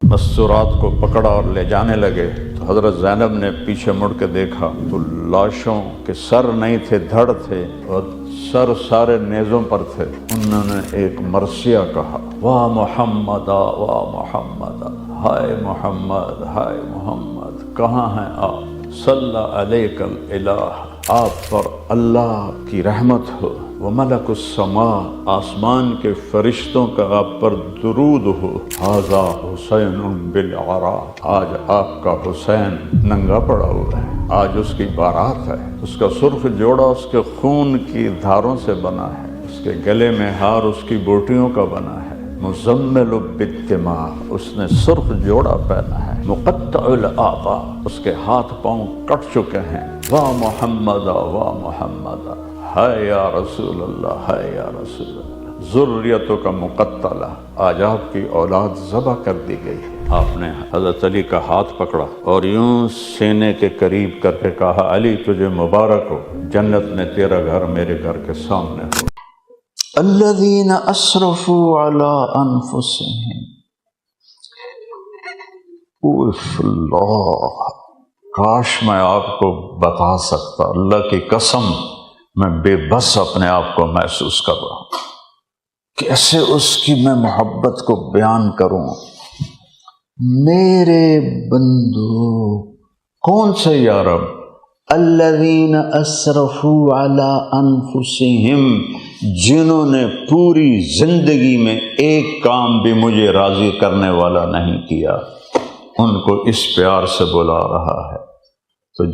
مستورات کو پکڑا اور لے جانے لگے تو حضرت زینب نے پیچھے مڑ کے دیکھا تو لاشوں کے سر نہیں تھے، دھڑ تھے اور سر سارے نیزوں پر تھے۔ انہوں نے ایک مرثیہ کہا، واہ محمد واہ محمد، ہائے محمد ہائے محمد، کہاں ہیں آپ؟ صلی علیک الالہ، آپ پر اللہ کی رحمت ہو، وملک السماء، آسمان کے فرشتوں کا آپ پر درود ہو، ھذا حسین بالعراء، آج آپ کا حسین ننگا پڑا ہوا ہے، آج اس کی بارات ہے، اس کا سرخ جوڑا اس کے خون کی دھاروں سے بنا ہے، اس کے گلے میں ہار اس کی بوٹیوں کا بنا ہے، مزمل بالدماء، اس نے سرخ جوڑا پہنا ہے، مقطع الاعضاء، اس کے ہاتھ پاؤں کٹ چکے ہیں، واہ محمد واہ محمد، ہائے یا رسول اللہ ہائے یا رسول اللہ، ذریتوں کا مقتلہ، آج آپ کی اولاد ذبح کر دی گئی ہے۔ آپ نے حضرت علی کا ہاتھ پکڑا اور یوں سینے کے قریب کر کے کہا، علی تجھے مبارک ہو، جنت میں تیرا گھر میرے گھر کے سامنے ہو۔ الذین اسرفوا علی انفسہم، اوف اللہ، کاش میں آپ کو بتا سکتا، اللہ کی قسم میں بے بس اپنے آپ کو محسوس کر رہا ہوں، کیسے اس کی میں محبت کو بیان کروں۔ میرے بندو، کون سے یا رب؟ الذین اسرفوا علی انفسہم، جنہوں نے پوری زندگی میں ایک کام بھی مجھے راضی کرنے والا نہیں کیا، ان کو اس پیار سے بلا رہا ہے، تو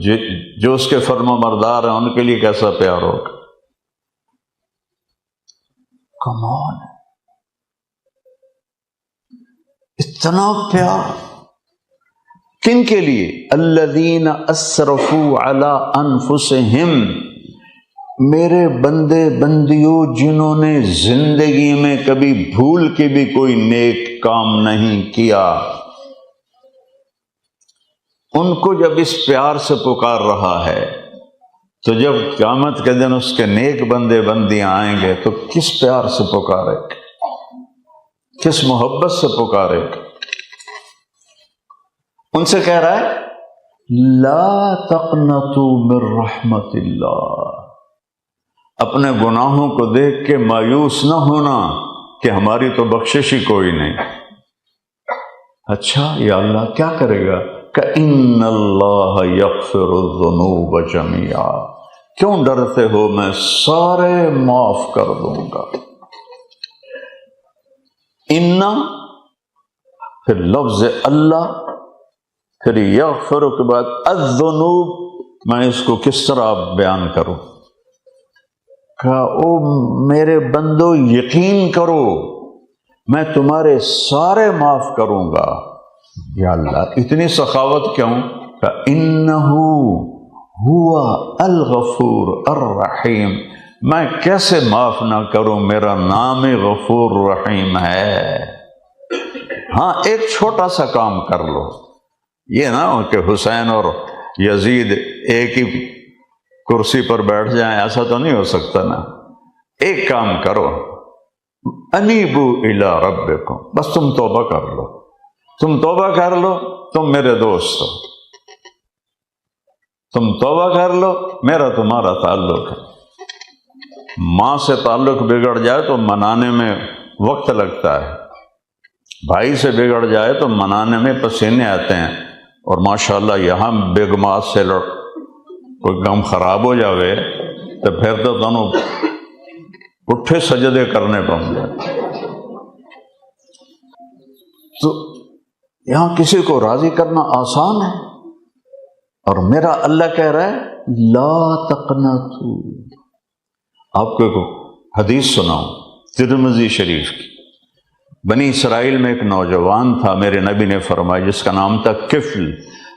جو اس کے فرما بردار ہیں ان کے لیے کیسا پیار ہوگا؟ کمان، اتنا پیار کن کے لیے؟ الذین اسرفوا علی انفسہم، میرے بندے بندیوں جنہوں نے زندگی میں کبھی بھول کے بھی کوئی نیک کام نہیں کیا، ان کو جب اس پیار سے پکار رہا ہے تو جب قیامت کے دن اس کے نیک بندے بندیاں آئیں گے تو کس پیار سے پکارے گا، کس محبت سے پکارے گا؟ ان سے کہہ رہا ہے لا تقنطوا من رحمت اللہ، اپنے گناہوں کو دیکھ کے مایوس نہ ہونا کہ ہماری تو بخشش ہی کوئی نہیں۔ اچھا یا اللہ کیا کرے گا؟ کہ اللہ یغفر الذنوب جميعا، کیوں ڈرتے ہو، میں سارے معاف کر دوں گا۔ انا، پھر لفظ اللہ، پھر یغفر کے بعد الذنوب، میں اس کو کس طرح بیان کروں؟ کہ او میرے بندو یقین کرو میں تمہارے سارے معاف کروں گا۔ یا اللہ اتنی سخاوت کیوں؟ فَإِنَّهُ هُوَ الْغَفُورُ الرَّحِيمُ، میں کیسے معاف نہ کروں، میرا نام غفور رحیم ہے۔ ہاں ایک چھوٹا سا کام کر لو، یہ نہ ہو کہ حسین اور یزید ایک ہی کرسی پر بیٹھ جائیں، ایسا تو نہیں ہو سکتا نا۔ ایک کام کرو، انیبوا الی ربکم، بس تم توبہ کر لو، تم توبہ کر لو، تم میرے دوست ہو، تم توبہ کر لو، میرا تمہارا تعلق ہے۔ ماں سے تعلق بگڑ جائے تو منانے میں وقت لگتا ہے، بھائی سے بگڑ جائے تو منانے میں پسینے آتے ہیں، اور ماشاءاللہ یہاں بیگمات سے کوئی غم خراب ہو جاوے تو پھر تو دونوں اٹھے سجدے کرنے پڑیں گے۔ تو یہاں کسی کو راضی کرنا آسان ہے، اور میرا اللہ کہہ رہا ہے لا تقنطوا۔ آپ کو ایک حدیث سناؤں ترمذی شریف کی۔ بنی اسرائیل میں ایک نوجوان تھا، میرے نبی نے فرمایا، جس کا نام تھا کفل،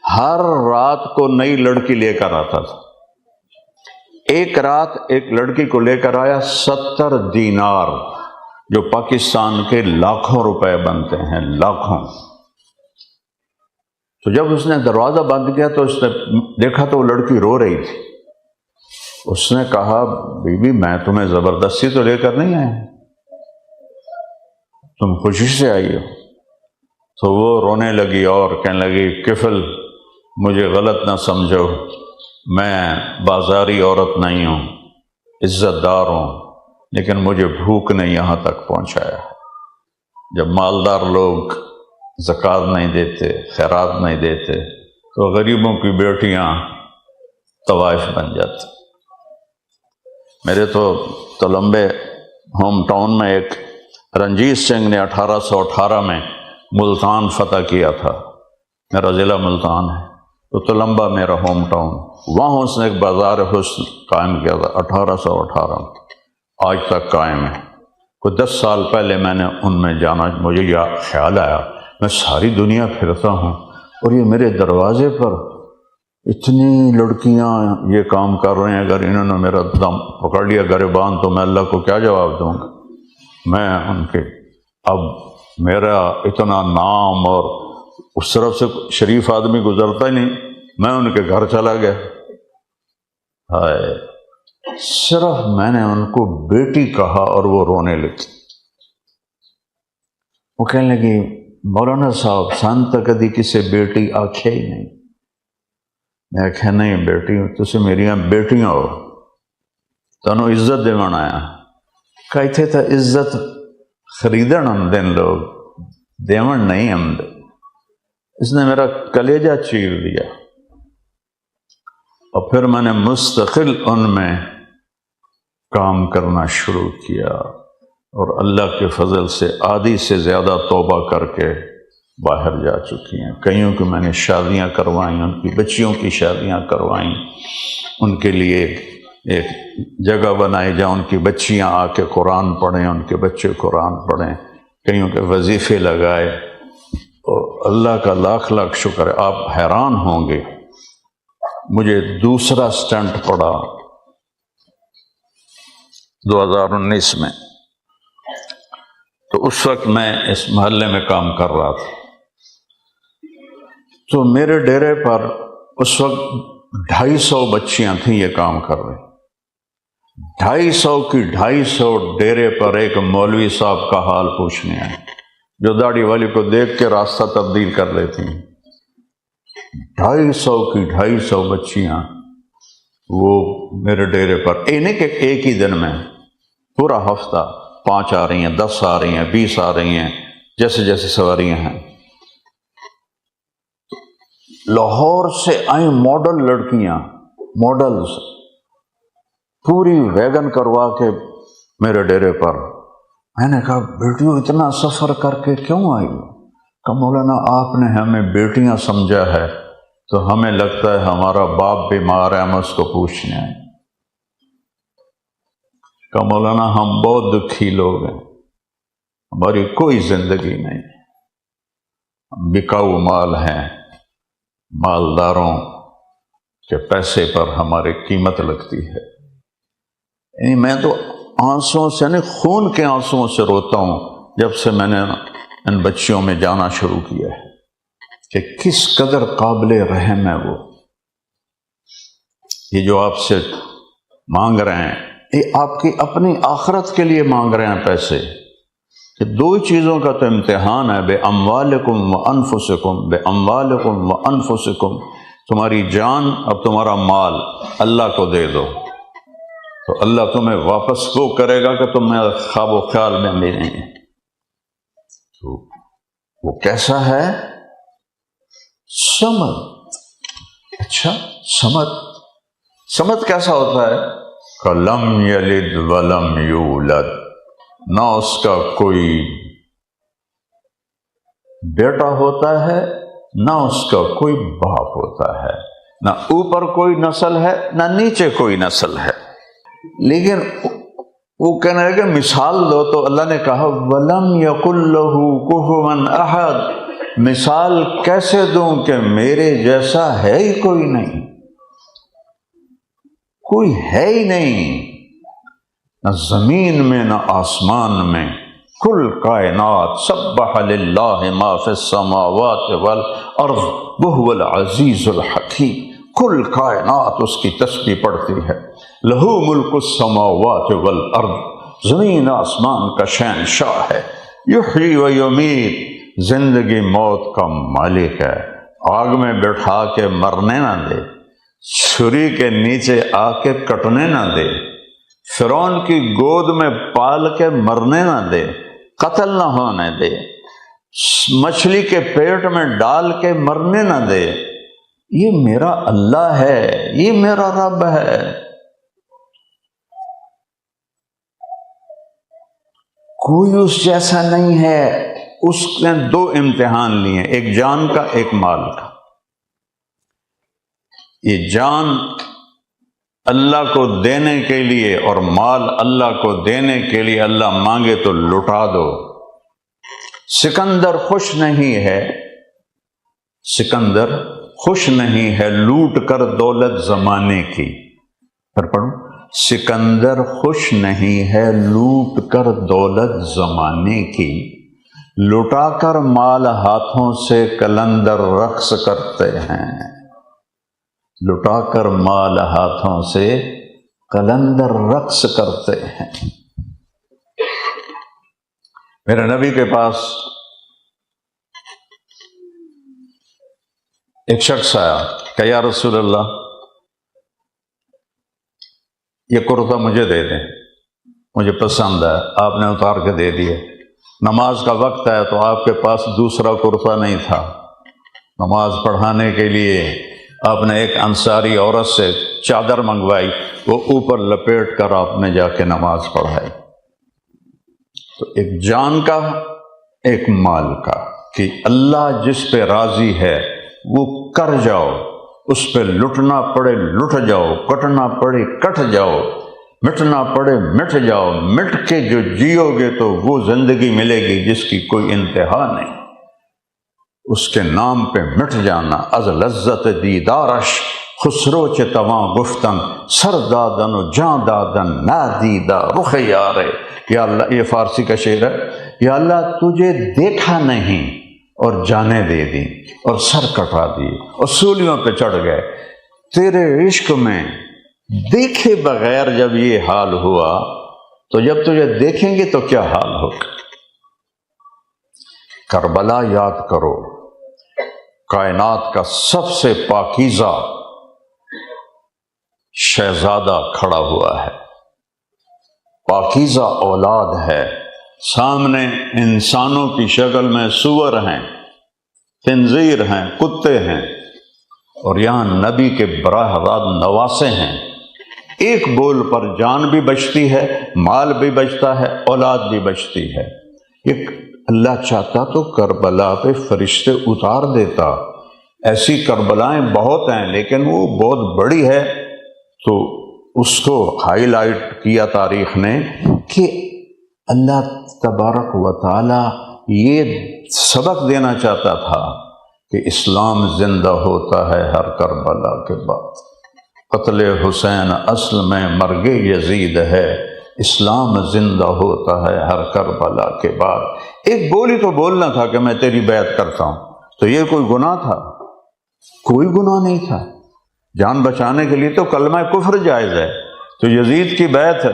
ہر رات کو نئی لڑکی لے کر آتا تھا۔ ایک رات ایک لڑکی کو لے کر آیا 70 دینار، جو پاکستان کے لاکھوں روپے بنتے ہیں، لاکھوں۔ تو جب اس نے دروازہ بند کیا تو اس نے دیکھا تو وہ لڑکی رو رہی تھی۔ اس نے کہا بی بی میں تمہیں زبردستی تو لے کر نہیں آیا، تم خوشی سے آئی ہو۔ تو وہ رونے لگی اور کہنے لگی کفل مجھے غلط نہ سمجھو، میں بازاری عورت نہیں ہوں، عزت دار ہوں، لیکن مجھے بھوک نے یہاں تک پہنچایا ہے۔ جب مالدار لوگ زکوٰۃ نہیں دیتے، خیرات نہیں دیتے، تو غریبوں کی بیٹیاں طوائف بن جاتی۔ میرے تو لمبے ہوم ٹاؤن میں ایک رنجیت سنگھ نے 1818 میں ملتان فتح کیا تھا، میرا ضلع ملتان ہے، تو تلمبہ میرا ہوم ٹاؤن، وہاں اس نے ایک بازار حسن قائم کیا تھا 1818 میں، آج تک قائم ہے۔ کوئی 10 سال پہلے میں نے ان میں جانا، مجھے یہ خیال آیا میں ساری دنیا پھرتا ہوں اور یہ میرے دروازے پر اتنی لڑکیاں یہ کام کر رہے ہیں، اگر انہوں نے میرا دم پکڑ لیا گریبان تو میں اللہ کو کیا جواب دوں گا؟ میں ان کے اب میرا اتنا نام، اور اس طرف سے شریف آدمی گزرتا ہی نہیں، میں ان کے گھر چلا گیا، ہائے صرف میں نے ان کو بیٹی کہا اور وہ رونے لگی۔ وہ کہنے لگی مولانا صاحب سن تو کدی کسی بیٹی آکھیا ہی نہیں۔ میں کہا نہیں بیٹی تسی میریاں بیٹیاں ہو، تانوں عزت دیون آیا۔ کہا تھے تا عزت خریدن آمدے لوگ، دیون نہیں آمدے۔ اس نے میرا کلیجہ چیر دیا، اور پھر میں نے مستقل ان میں کام کرنا شروع کیا، اور اللہ کے فضل سے آدھی سے زیادہ توبہ کر کے باہر جا چکی ہیں۔ کئیوں کی میں نے شادیاں کروائیں، ان کی بچیوں کی شادیاں کروائیں، ان کے لیے ایک جگہ بنائی جہاں ان کی بچیاں آ کے قرآن پڑھیں، ان کے بچے قرآن پڑھیں، کئیوں کے وظیفے لگائے، اور اللہ کا لاکھ لاکھ شکر ہے۔ آپ حیران ہوں گے، مجھے دوسرا سٹنٹ پڑا 2019 میں، تو اس وقت میں اس محلے میں کام کر رہا تھا، تو میرے ڈیرے پر اس وقت 250 بچیاں تھیں یہ کام کر رہی، 250 کی 250 ڈیرے پر ایک مولوی صاحب کا حال پوچھنے آئے، جو داڑھی والی کو دیکھ کے راستہ تبدیل کر لیتی ہیں۔ 250 کی 250 بچیاں وہ میرے ڈیرے پر، نہیں کہ ایک ہی دن میں، پورا ہفتہ 5 آ رہی ہیں، 10 آ رہی ہیں، 20 آ رہی ہیں، جیسے جیسے سواریاں ہیں۔ لاہور سے آئیں ماڈل لڑکیاں، ماڈلز، پوری ویگن کروا کے میرے ڈیرے پر۔ میں نے کہا بیٹیوں اتنا سفر کر کے کیوں آئی؟ کہ مولانا آپ نے ہمیں بیٹیاں سمجھا ہے تو ہمیں لگتا ہے ہمارا باپ بیمار ہے، ہم اس کو پوچھنے آئے۔ کہ مولانا ہم بہت دکھی لوگ ہیں، ہماری کوئی زندگی نہیں، ہم بکاؤ مال ہیں، مالداروں کے پیسے پر ہماری قیمت لگتی ہے۔ یعنی میں تو آنسوؤں سے نہیں، خون کے آنسوؤں سے روتا ہوں جب سے میں نے ان بچیوں میں جانا شروع کیا ہے کہ کس قدر قابل رحم ہے وہ۔ یہ جو آپ سے مانگ رہے ہیں، یہ آپ کی اپنی آخرت کے لیے مانگ رہے ہیں پیسے، کہ 2 چیزوں کا تو امتحان ہے، بے اموالکم و انفسکم، بے اموالکم و انفسکم، تمہاری جان اب تمہارا مال اللہ کو دے دو تو اللہ تمہیں واپس وہ کرے گا کہ تمہیں خواب و خیال میں بھی نہیں۔ تو وہ کیسا ہے؟ سمت۔ اچھا سمت کیسا ہوتا ہے؟ کہ لم یلد ولم یولد، نہ اس کا کوئی بیٹا ہوتا ہے نہ اس کا کوئی باپ ہوتا ہے، نہ اوپر کوئی نسل ہے نہ نیچے کوئی نسل ہے۔ لیکن وہ کہنے لگے مثال دو، تو اللہ نے کہا وَلَمْ يَكُنْ لَهُ كُفُوًا أَحَدٌ، مثال کیسے دوں کہ میرے جیسا ہے ہی کوئی نہیں، کوئی ہے ہی نہیں، نہ زمین میں نہ آسمان میں، کل کائنات سبح للہ ما فی السماوات والارض وہو العزیز الحکیم، کل کائنات اس کی تسبیح پڑھتی ہے، لہو ملک السماوات والارض، زمین آسمان کا شہنشاہ ہے، یحیی و یمیت، زندگی موت کا مالک ہے، آگ میں بٹھا کے مرنے نہ دے، چھری کے نیچے آ کے کٹنے نہ دے، فرعون کی گود میں پال کے مرنے نہ دے، قتل نہ ہونے دے، مچھلی کے پیٹ میں ڈال کے مرنے نہ دے۔ یہ میرا اللہ ہے، یہ میرا رب ہے۔ کوئی اس جیسا نہیں ہے۔ اس نے دو امتحان لیے، ایک جان کا، ایک مال کا۔ یہ جان اللہ کو دینے کے لیے اور مال اللہ کو دینے کے لیے اللہ مانگے تو لٹا دو۔ سکندر خوش نہیں ہے، سکندر خوش نہیں ہے لوٹ کر دولت زمانے کی۔ پھر پڑھو، سکندر خوش نہیں ہے لوٹ کر دولت زمانے کی، لٹا کر مال ہاتھوں سے کلندر رقص کرتے ہیں، لٹا کر مال ہاتھوں سے کلندر رقص کرتے ہیں۔ میرے نبی کے پاس ایک شخص آیا کہ یا رسول اللہ، یہ کرتا مجھے دے دیں، مجھے پسند ہے، آپ نے اتار کے دے دیے۔ نماز کا وقت ہے تو آپ کے پاس دوسرا کرتا نہیں تھا، نماز پڑھانے کے لیے آپ نے ایک انصاری عورت سے چادر منگوائی، وہ اوپر لپیٹ کر آپ نے جا کے نماز پڑھائی۔ تو ایک جان کا، ایک مال کا، کہ اللہ جس پہ راضی ہے وہ کر جاؤ، اس پہ لٹنا پڑے لٹ جاؤ، کٹنا پڑے کٹ جاؤ، مٹنا پڑے مٹ جاؤ، مٹ کے جو جیو گے تو وہ زندگی ملے گی جس کی کوئی انتہا نہیں۔ اس کے نام پہ مٹ جانا۔ از لذت دیدارش خسرو چ تواں گفتن، سر دادن و جاں دادن نادیدہ رخ یارے۔ یا اللہ، یہ فارسی کا شعر ہے، یا اللہ تجھے دیکھا نہیں اور جانیں دے دی اور سر کٹا دی اور سولیوں پہ چڑھ گئے، تیرے عشق میں دیکھے بغیر جب یہ حال ہوا تو جب تجھے دیکھیں گے تو کیا حال ہوگا۔ کربلا یاد کرو، کائنات کا سب سے پاکیزہ شہزادہ کھڑا ہوا ہے، پاکیزہ اولاد ہے، سامنے انسانوں کی شکل میں سور ہیں، خنزیر ہیں، کتے ہیں، اور یہاں نبی کے براہ راست نواسے ہیں۔ ایک بول پر جان بھی بچتی ہے، مال بھی بچتا ہے، اولاد بھی بچتی ہے۔ ایک اللہ چاہتا تو کربلا پہ فرشتے اتار دیتا، ایسی کربلائیں بہت ہیں لیکن وہ بہت بڑی ہے، تو اس کو ہائی لائٹ کیا تاریخ نے کہ اللہ تبارک و تعالی یہ سبق دینا چاہتا تھا کہ اسلام زندہ ہوتا ہے ہر کربلا کے بعد۔ قتل حسین اصل میں مرگ یزید ہے، اسلام زندہ ہوتا ہے ہر کربلا کے بعد۔ ایک بولی تو بولنا تھا کہ میں تیری بیعت کرتا ہوں، تو یہ کوئی گناہ تھا؟ کوئی گناہ نہیں تھا۔ جان بچانے کے لیے تو کلمہ کفر جائز ہے، تو یزید کی بیعت ہے،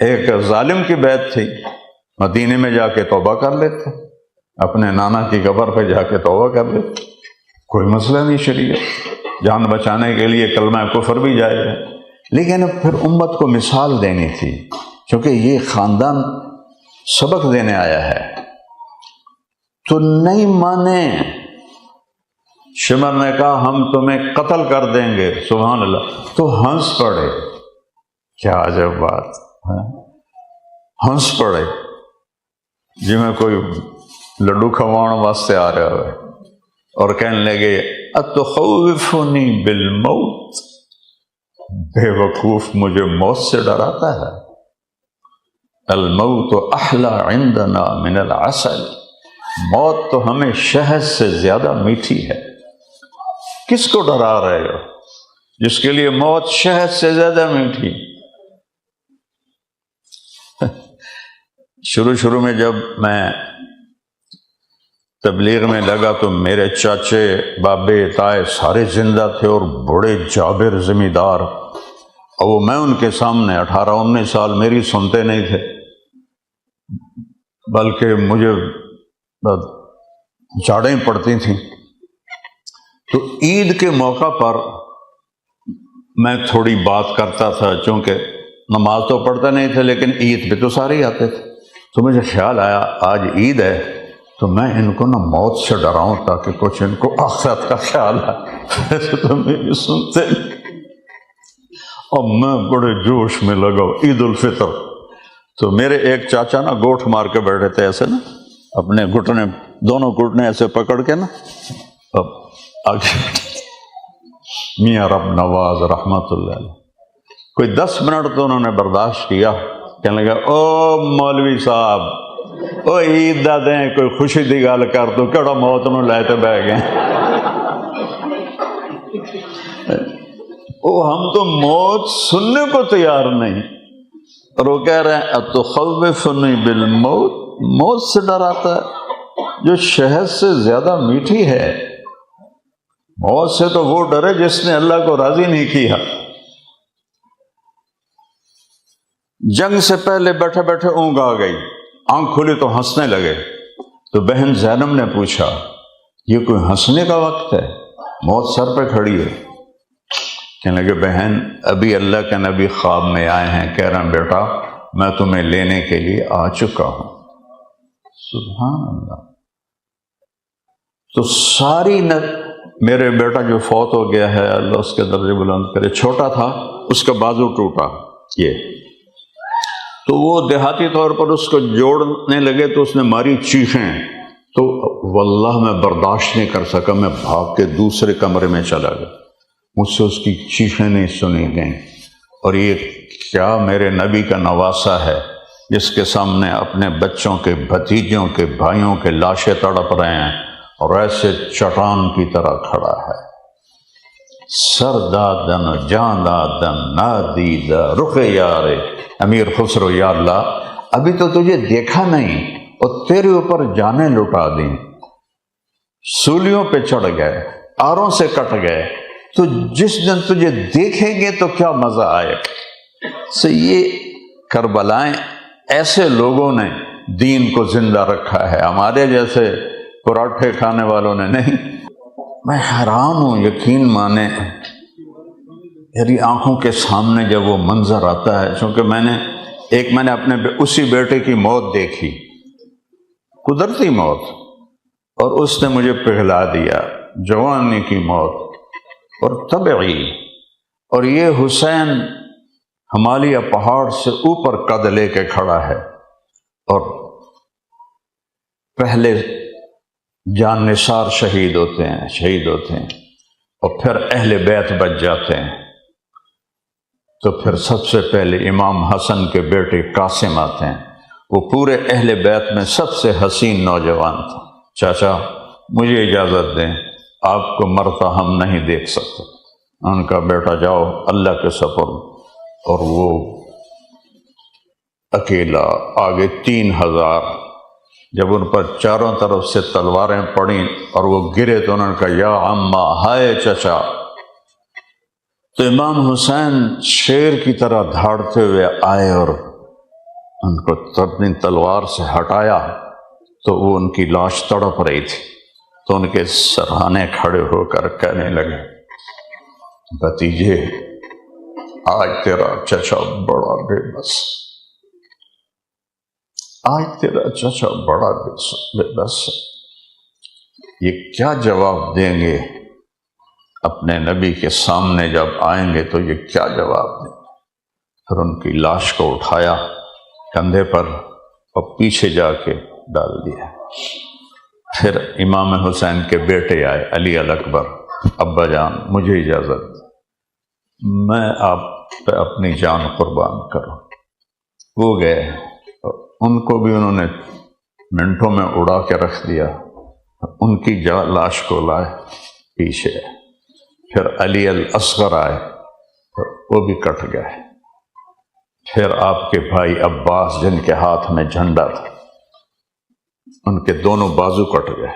ایک ظالم کی بیعت تھی، مدینے میں جا کے توبہ کر لیتے، اپنے نانا کی قبر پہ جا کے توبہ کر لیتے، کوئی مسئلہ نہیں۔ شریعت جان بچانے کے لیے کلمہ کفر بھی جائز ہے، لیکن پھر امت کو مثال دینی تھی، کیونکہ یہ خاندان سبق دینے آیا ہے۔ تو نہیں مانے، شمر نے کہا ہم تمہیں قتل کر دیں گے، سبحان اللہ، تو ہنس پڑے۔ کیا عجب بات ہے، ہنس پڑے جی میں کوئی لڈو کھواؤن واسطے آ رہا ہے، اور کہنے لگے اتخوفنی بالموت، بے وقوف مجھے موت سے ڈراتا ہے، الموت احلی عندنا من العسل، موت تو ہمیں شہد سے زیادہ میٹھی ہے۔ کس کو ڈرا رہے ہو جس کے لیے موت شہد سے زیادہ میٹھی؟ شروع میں جب میں تبلیغ میں لگا تو میرے چاچے، بابے، تائے سارے زندہ تھے اور بڑے جابر زمیندار، اور وہ میں ان کے سامنے 18-19 سال میری سنتے نہیں تھے، بلکہ مجھے جھاڑیں پڑتی تھیں، تو عید کے موقع پر میں تھوڑی بات کرتا تھا، چونکہ نماز تو پڑھتا نہیں تھا لیکن عید پہ تو سارے ہی آتے تھے، تو مجھے خیال آیا آج عید ہے تو میں ان کو نا موت سے ڈراؤں تاکہ کچھ ان کو آخرت کا خیال ہے۔ تو میری سنتے اور میں بڑے جوش میں لگا عید الفطر، تو میرے ایک چاچا نا گوٹھ مار کے بیٹھے تھے ایسے نا، اپنے گھٹنے دونوں گھٹنے ایسے پکڑ کے نا، اب آگے میاں رب نواز رحمت اللہ علیہ، کوئی 10 منٹ تو انہوں نے برداشت کیا، کہنے لگا او مولوی صاحب او عید دا دیں کوئی خوشی دی گل کر تو کہڑا موت نو لے تے بہ گئے، او ہم تو موت سننے کو تیار نہیں، اور وہ کہہ رہے ہیں اتخوفنی بالموت، موت سے ڈراتا ہے جو شہد سے زیادہ میٹھی ہے، موت سے تو وہ ڈرے جس نے اللہ کو راضی نہیں کیا۔ جنگ سے پہلے بیٹھے بیٹھے اونگ آ گئی، آنکھ کھلی تو ہنسنے لگے، تو بہن زینب نے پوچھا یہ کوئی ہنسنے کا وقت ہے، موت سر پہ کھڑی ہے؟ کہنے لگے بہن ابھی اللہ کے نبی خواب میں آئے ہیں، کہہ رہے ہیں بیٹا میں تمہیں لینے کے لیے آ چکا ہوں۔ سبحان اللہ۔ تو ساری میرے بیٹا جو فوت ہو گیا ہے اللہ اس کے درجے بلند کرے، چھوٹا تھا اس کا بازو ٹوٹا، یہ تو وہ دیہاتی طور پر اس کو جوڑنے لگے تو اس نے ماری چیخیں، تو واللہ میں برداشت نہیں کر سکا، میں بھاگ کے دوسرے کمرے میں چلا گیا، مجھ سے اس کی چیخیں نہیں سنی گئیں۔ اور یہ کیا میرے نبی کا نواسہ ہے جس کے سامنے اپنے بچوں کے بھتیجوں کے بھائیوں کے لاشیں تڑپ رہے ہیں اور ایسے چٹان کی طرح کھڑا ہے، سر دادن جان دادن نادیدہ رخ یار امیر خسرو، یا اللہ ابھی تو تجھے دیکھا نہیں اور تیرے اوپر جانیں لٹا دیں، سولیوں پہ چڑھ گئے، آروں سے کٹ گئے، تو جس دن تجھے دیکھیں گے تو کیا مزہ آئے۔ سے یہ کربلائیں ایسے لوگوں نے دین کو زندہ رکھا ہے، ہمارے جیسے پراٹھے کھانے والوں نے نہیں۔ میں حیران ہوں، یقین مانے میری آنکھوں کے سامنے جب وہ منظر آتا ہے، چونکہ میں نے اپنے اسی بیٹے کی موت دیکھی، قدرتی موت، اور اس نے مجھے پگھلا دیا، جوانی کی موت اور طبعی۔ اور یہ حسین ہمالیہ پہاڑ سے اوپر قد لے کے کھڑا ہے، اور پہلے جان نثار شہید ہوتے ہیں اور پھر اہل بیت بچ جاتے ہیں، تو پھر سب سے پہلے امام حسن کے بیٹے قاسم آتے ہیں، وہ پورے اہل بیت میں سب سے حسین نوجوان تھا۔ چاچا مجھے اجازت دیں، آپ کو مرتا ہم نہیں دیکھ سکتے۔ ان کا بیٹا جاؤ اللہ کے سپرد، اور وہ اکیلا آگے 3000، جب ان پر چاروں طرف سے تلواریں پڑیں اور وہ گرے تو انہوں نے کہا یا عمّا، ہائے چچا، تو امام حسین شیر کی طرح دھاڑتے ہوئے آئے اور ان کو اپنی تلوار سے ہٹایا، تو وہ ان کی لاش تڑپ رہی تھی، تو ان کے سرہانے کھڑے ہو کر کہنے لگے بھتیجے آج تیرا چچا بڑا بے بس، آج تیرا چچا بڑا بے بس، یہ کیا جواب دیں گے اپنے نبی کے سامنے جب آئیں گے، تو یہ کیا جواب دیں؟ پھر ان کی لاش کو اٹھایا کندھے پر اور پیچھے جا کے ڈال دیا۔ پھر امام حسین کے بیٹے آئے، علی الاکبر، ابا جان مجھے اجازت، میں آپ پہ اپنی جان قربان کروں۔ وہ گئے، ان کو بھی انہوں نے منٹوں میں اڑا کے رکھ دیا، ان کی لاش کو لائے پیچھے۔ پھر علی الاصغر آئے، وہ بھی کٹ گئے۔ پھر آپ کے بھائی عباس جن کے ہاتھ میں جھنڈا تھا، ان کے دونوں بازو کٹ گئے۔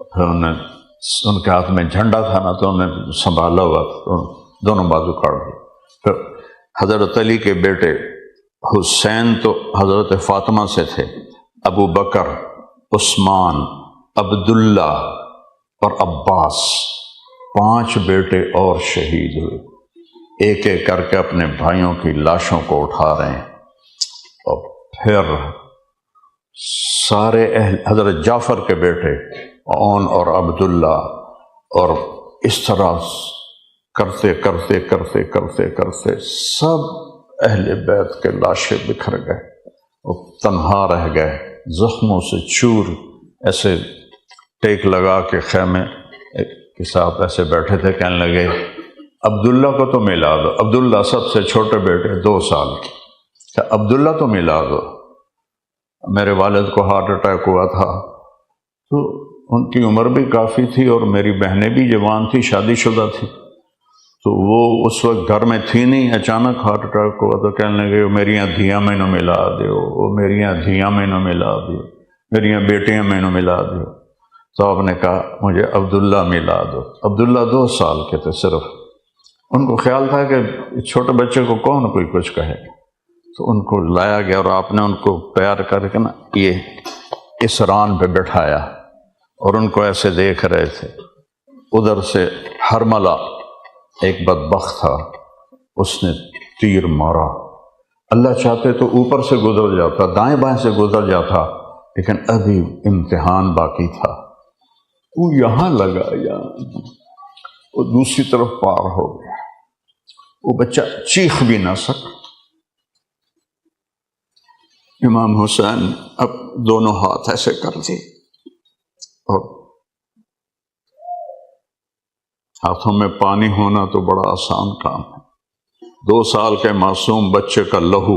پھر ان کے ہاتھ میں جھنڈا تھا نا، تو انہوں نے سنبھالا ہوا تو دونوں بازو کاٹ گئے۔ پھر حضرت علی کے بیٹے حسین تو حضرت فاطمہ سے تھے، ابو بکر، عثمان عبداللہ اور عباس 5 بیٹے اور شہید ہوئے، ایک ایک کر کے اپنے بھائیوں کی لاشوں کو اٹھا رہے ہیں، اور پھر سارے حضرت جعفر کے بیٹے اون اور عبداللہ، اور اس طرح کرتے کرتے کرتے کرتے کرتے سب اہل بیت کے لاشیں بکھر گئے، اور تنہا رہ گئے، زخموں سے چور، ایسے ٹیک لگا کے خیمے کے ساتھ ایسے بیٹھے تھے، کہنے لگے عبداللہ کو تو ملا دو۔ عبداللہ سب سے چھوٹے بیٹے 2 سال کے، کہ عبداللہ تو ملا دو، میرے والد کو ہارٹ اٹیک ہوا تھا، تو ان کی عمر بھی کافی تھی اور میری بہنیں بھی جوان تھی، شادی شدہ تھی، تو وہ اس وقت گھر میں تھی نہیں، اچانک ہارٹ اٹیک ہوا تو کہنے لگے میریاں دھیاں مینوں ملا دیو، وہ میریاں دھیاں مینوں ملا دیو، میریاں بیٹیاں مینوں ملا دیو۔ تو آپ نے کہا مجھے عبداللہ ملا دو۔ عبداللہ 2 سال کے تھے صرف، ان کو خیال تھا کہ چھوٹے بچے کو کون کوئی کچھ کہے، تو ان کو لایا گیا اور آپ نے ان کو پیار کر کے نا یہ اس ران پہ بٹھایا، اور ان کو ایسے دیکھ رہے تھے۔ ادھر سے حرملہ ایک بدبخت تھا، اس نے تیر مارا، اللہ چاہتے تو اوپر سے گزر جاتا، دائیں بائیں سے گزر جاتا، لیکن ابھی امتحان باقی تھا، وہ یہاں لگا یا وہ دوسری طرف پار ہو گیا، وہ بچہ چیخ بھی نہ سکا۔ امام حسین اب دونوں ہاتھ ایسے کر دیے، اور ہاتھوں میں پانی ہونا تو بڑا آسان کام ہے، 2 سال کے معصوم بچے کا لہو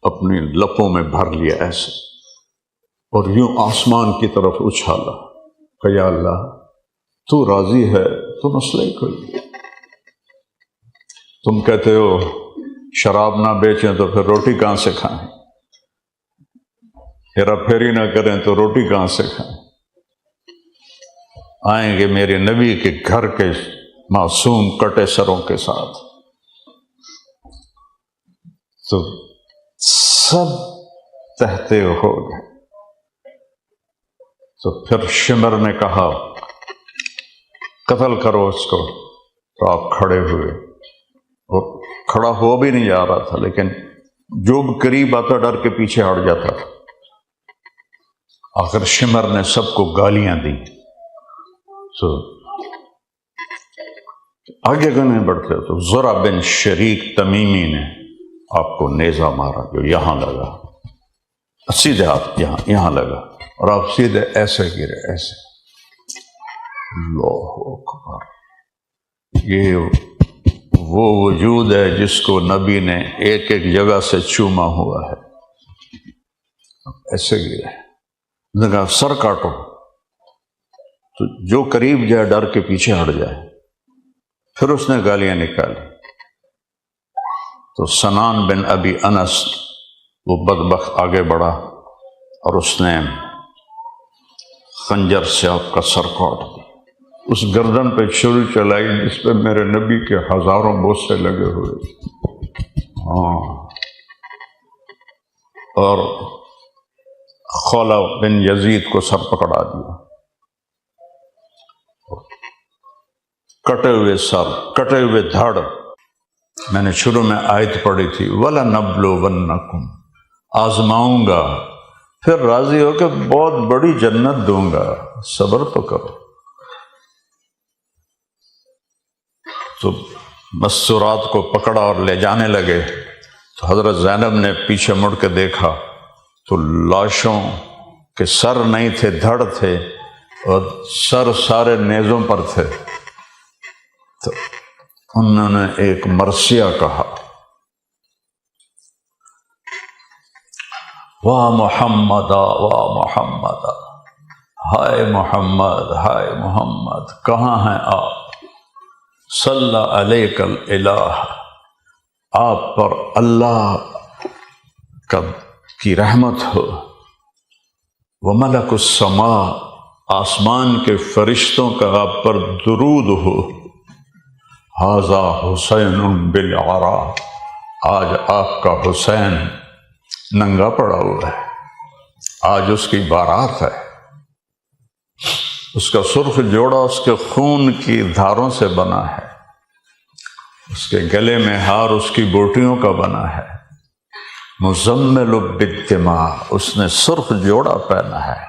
اپنی لپوں میں بھر لیا ایسے، اور یوں آسمان کی طرف اچھالا کہ یا اللہ تو راضی ہے تو مسئلہ ہی کوئی نہیں، تم کہتے ہو شراب نہ بیچیں تو پھر روٹی کہاں سے کھائیں، ہیرا پھیری نہ کریں تو روٹی کہاں سے کھائیں، آئیں گے میرے نبی کے گھر کے معصوم کٹے سروں کے ساتھ۔ تو سب تہتے ہو گئے۔ تو پھر شمر نے کہا قتل کرو اس کو، تو آپ کھڑے ہوئے، اور کھڑا ہو بھی نہیں جا رہا تھا، لیکن جو بھی قریب آتا ڈر کے پیچھے ہٹ جاتا تھا۔ آخر شمر نے سب کو گالیاں دی، تو آگے گنے بڑھتے تو زرع بن شریک تمیمی نے آپ کو نیزہ مارا، جو یہاں لگا، سیدھے ہاتھ یہاں لگا، اور آپ سیدھے ایسے گرے، ایسے۔ اللہ اکبر، یہ وہ وجود ہے جس کو نبی نے ایک ایک جگہ سے چوما ہوا ہے، ایسے گرے۔ نے کہا سر کاٹو، تو جو قریب جائے ڈر کے پیچھے ہٹ جائے۔ پھر اس نے گالیاں نکالی، تو سنان بن ابی انس وہ بدبخت آگے بڑھا، اور اس نے خنجر سے آپ کا سر کاٹ دیا، اس گردن پہ چھری چلائی جس پہ میرے نبی کے ہزاروں بوسے لگے ہوئے، اور خولہ بن یزید کو سر پکڑا دیا، کٹے ہوئے سر، کٹے ہوئے دھڑ۔ میں نے شروع میں آیت پڑھی تھی وَلَنَبْلُوَنَّكُمْ، آزماؤں گا، پھر راضی ہو کہ بہت بڑی جنت دوں گا، صبر تو کرو۔ تو مستورات کو پکڑا اور لے جانے لگے، تو حضرت زینب نے پیچھے مڑ کے دیکھا تو لاشوں کے سر نہیں تھے، دھڑ تھے، اور سر سارے نیزوں پر تھے۔ تو انہوں نے ایک مرثیہ کہا، واہ محمد واہ محمد، ہائے محمد ہائے محمد، کہاں ہیں آپ؟ صلی علیک الالہ، آپ پر اللہ کی رحمت ہو، وملک السماء، آسمان کے فرشتوں کا آپ پر درود ہو، ھذا حسین بالعراء، آج آپ کا حسین ننگا پڑا ہوا ہے، آج اس کی بارات ہے۔ اس کا سرخ جوڑا اس کے خون کی دھاروں سے بنا ہے، اس کے گلے میں ہار اس کی بوٹیوں کا بنا ہے، مزمل بالدماء، اس نے سرخ جوڑا پہنا ہے،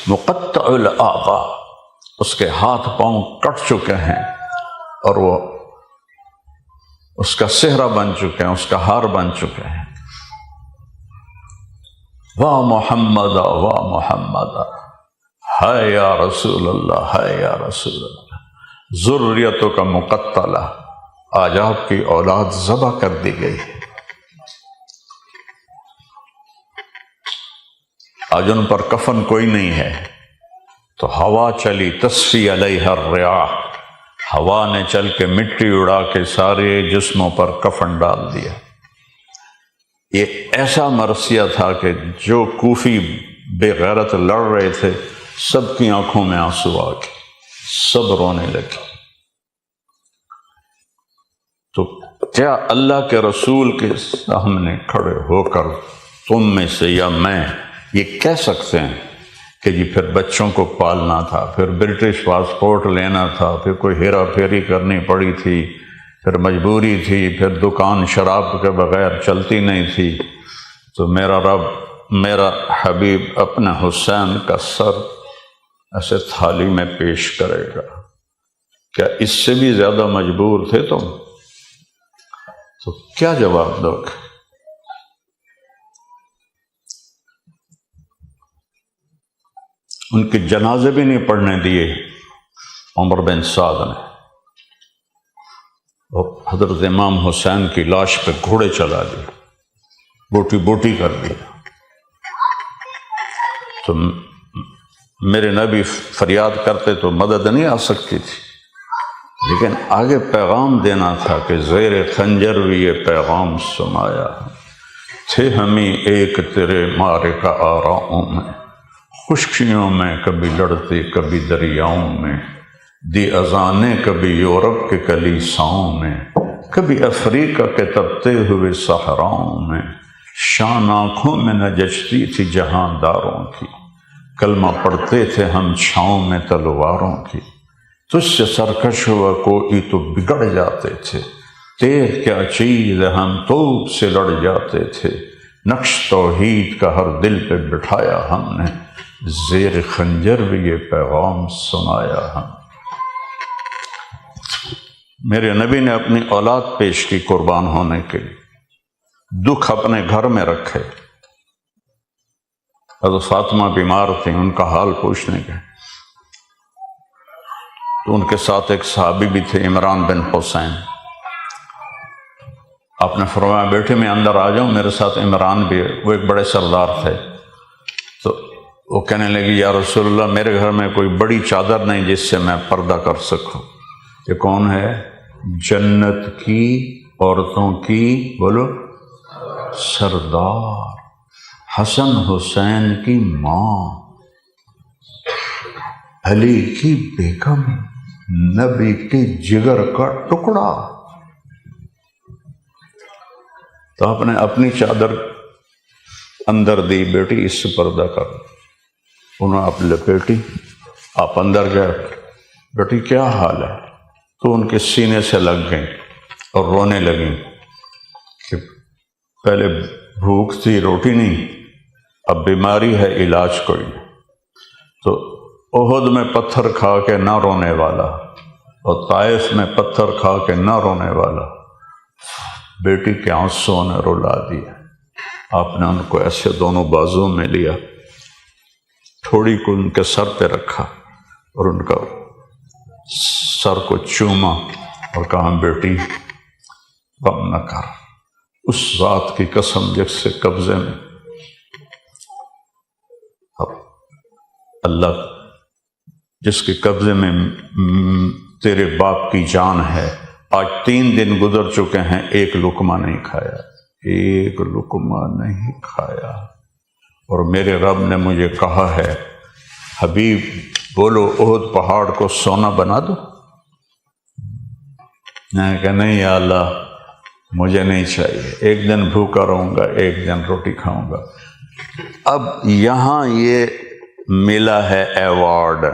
مقطع الاعضاء، اس کے ہاتھ پاؤں کٹ چکے ہیں اور وہ اس کا صحرا بن چکے ہیں، اس کا ہار بن چکے ہیں۔ واہ محمد واہ محمد، ہے یا رسول اللہ، ہے یا رسول اللہ، ذریتوں کا مقتلہ، آج آپ کی اولاد ذبح کر دی گئی ہے، آج ان پر کفن کوئی نہیں ہے، تو ہوا چلی تصفی علیہ الریاح، ہوا نے چل کے مٹی اڑا کے سارے جسموں پر کفن ڈال دیا۔ یہ ایسا مرثیہ تھا کہ جو کوفی بے غیرت لڑ رہے تھے سب کی آنکھوں میں آنسو آ گئے، سب رونے لگے۔ تو کیا اللہ کے رسول کے سامنے کھڑے ہو کر تم میں سے یا میں یہ کہہ سکتے ہیں کہ جی پھر بچوں کو پالنا تھا، پھر برٹش پاسپورٹ لینا تھا، پھر کوئی ہیرا پھیری کرنی پڑی تھی، پھر مجبوری تھی، پھر دکان شراب کے بغیر چلتی نہیں تھی، تو میرا رب، میرا حبیب اپنے حسین کا سر ایسے تھالی میں پیش کرے گا؟ کیا اس سے بھی زیادہ مجبور تھے تم؟ تو کیا جواب دو گے؟ ان کے جنازے بھی نہیں پڑھنے دیے عمر بن سعد نے، اور حضرت امام حسین کی لاش پہ گھوڑے چلا دیے، بوٹی بوٹی کر دیا۔ تو میرے نبی فریاد کرتے تو مدد نہیں آ سکتی تھی، لیکن آگے پیغام دینا تھا کہ زیر خنجر بھی یہ پیغام سنایا، تھے ہمیں ایک تیرے معرکہ آراؤں میں، خشکیوں میں کبھی لڑتے کبھی دریاؤں میں، دی اذانیں کبھی یورپ کے کلیساؤں میں، کبھی افریقہ کے تپتے ہوئے صحراؤں میں، شان آنکھوں میں نہ جچتی تھی جہانداروں کی، کلمہ پڑھتے تھے ہم چھاؤں میں تلواروں کی، تجھ سے سرکش ہوا کوئی تو بگڑ جاتے تھے، تیر کیا چیز ہم توپ سے لڑ جاتے تھے، نقش توحید کا ہر دل پہ بٹھایا ہم نے، زیر خنجر بھی یہ پیغام سنایا ہم۔ میرے نبی نے اپنی اولاد پیش کی قربان ہونے کے لیے، دکھ اپنے گھر میں رکھے۔ حضرت فاطمہ بیمار تھیں، ان کا حال پوچھنے گئے تو ان کے ساتھ ایک صحابی بھی تھے، عمران بن حسین۔ آپ نے فرمایا بیٹے میں اندر آ جاؤں، میرے ساتھ عمران بھی ہے، وہ ایک بڑے سردار تھے۔ تو وہ کہنے لگی یا رسول اللہ میرے گھر میں کوئی بڑی چادر نہیں جس سے میں پردہ کر سکوں۔ یہ کون ہے؟ جنت کی عورتوں کی بولو سردار، حسن حسین کی ماں، علی کی بیگم، نبی کے جگر کا ٹکڑا۔ تو آپ نے اپنی چادر اندر دی، بیٹی اس سے پردہ کر۔ انہوں نے آپ لپیٹی، آپ اندر گئے، بیٹی کیا حال ہے؟ تو ان کے سینے سے لگ گئیں اور رونے لگیں کہ پہلے بھوک تھی روٹی نہیں، اب بیماری ہے علاج کوئی نہیں۔ تو احد میں پتھر کھا کے نہ رونے والا اور طائف میں پتھر کھا کے نہ رونے والا، بیٹی کے آنسوں نے رلا دیا۔ آپ نے ان کو ایسے دونوں بازوں میں لیا، تھوڑی کو ان کے سر پہ رکھا اور ان کا سر کو چوما اور کہا بیٹی غم نہ کر، اس ذات کی قسم جس سے قبضے میں اللہ، جس کے قبضے میں تیرے باپ کی جان ہے، آج 3 دن گزر چکے ہیں، ایک لقمہ نہیں کھایا، ایک لقمہ نہیں کھایا، اور میرے رب نے مجھے کہا ہے حبیب بولو احد پہاڑ کو سونا بنا دو۔ میں کہا نہیں یا اللہ مجھے نہیں چاہیے، ایک دن بھوکا رہوں گا، ایک دن روٹی کھاؤں گا، اب یہاں یہ ملا ہے ایوارڈ،